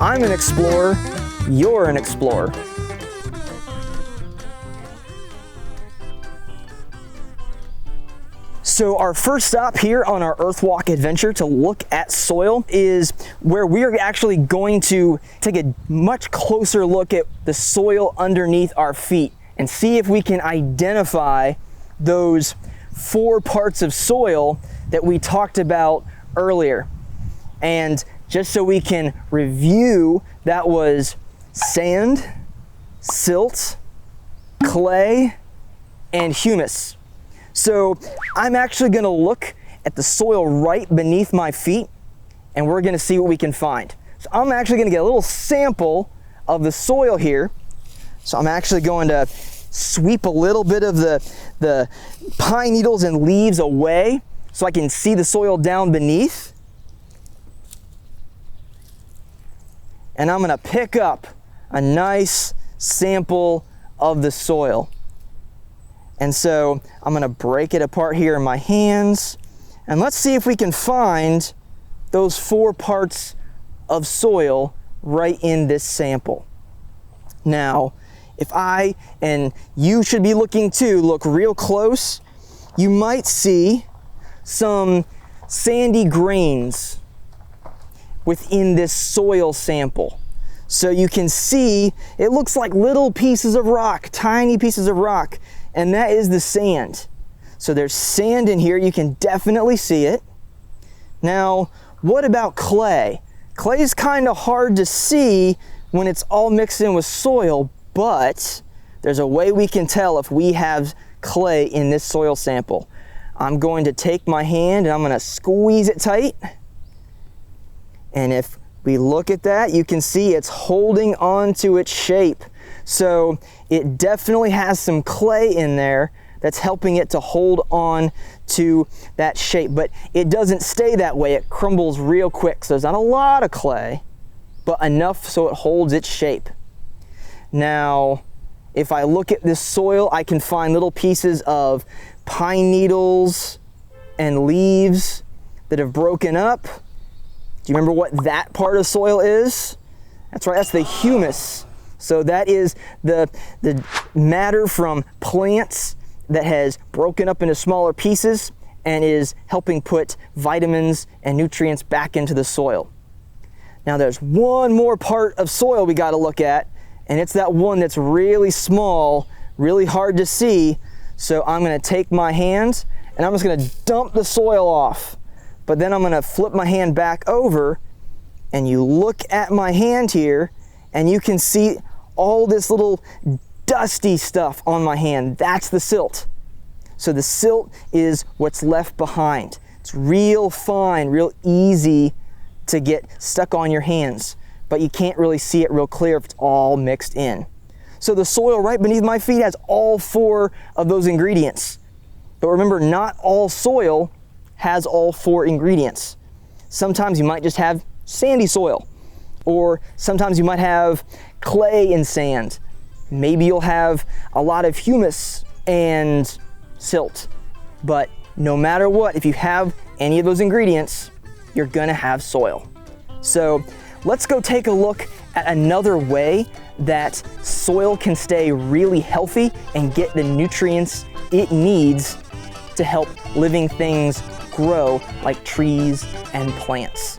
I'm an explorer, you're an explorer. So our first stop here on our Earthwalk adventure to look at soil is where we are actually going to take a much closer look at the soil underneath our feet and see if we can identify those 4 parts of soil that we talked about earlier. And just so we can review, that was sand, silt, clay, and humus. So I'm actually going to look at the soil right beneath my feet, and we're going to see what we can find. So I'm actually going to get a little sample of the soil here. So I'm actually going to sweep a little bit of the pine needles and leaves away so I can see the soil down beneath. And I'm going to pick up a nice sample of the soil. And so I'm going to break it apart here in my hands, and let's see if we can find those 4 parts of soil right in this sample. Now, if I, and you should be looking too, look real close, you might see some sandy grains within this soil sample. So you can see it looks like little pieces of rock, tiny pieces of rock, and that is the sand. So there's sand in here, you can definitely see it. Now, what about clay? Clay is kind of hard to see when it's all mixed in with soil, but there's a way we can tell if we have clay in this soil sample. I'm going to take my hand and I'm going to squeeze it tight. And if we look at that, you can see it's holding on to its shape. So it definitely has some clay in there that's helping it to hold on to that shape. But it doesn't stay that way. It crumbles real quick. So there's not a lot of clay, but enough so it holds its shape. Now, if I look at this soil, I can find little pieces of pine needles and leaves that have broken up. Do you remember what that part of soil is? That's right, that's the humus. So that is the matter from plants that has broken up into smaller pieces and is helping put vitamins and nutrients back into the soil. Now there's one more part of soil we got to look at, and it's that one that's really small, really hard to see. So I'm going to take my hand and I'm just going to dump the soil off. But then I'm going to flip my hand back over, and you look at my hand here and you can see all this little dusty stuff on my hand. That's the silt. So the silt is what's left behind. It's real fine, real easy to get stuck on your hands, but you can't really see it real clear if it's all mixed in. So the soil right beneath my feet has all 4 of those ingredients. But remember, not all soil has all 4 ingredients. Sometimes you might just have sandy soil, or sometimes you might have clay and sand. Maybe you'll have a lot of humus and silt. But no matter what, if you have any of those ingredients, you're gonna have soil. So let's go take a look at another way that soil can stay really healthy and get the nutrients it needs to help living things grow like trees and plants.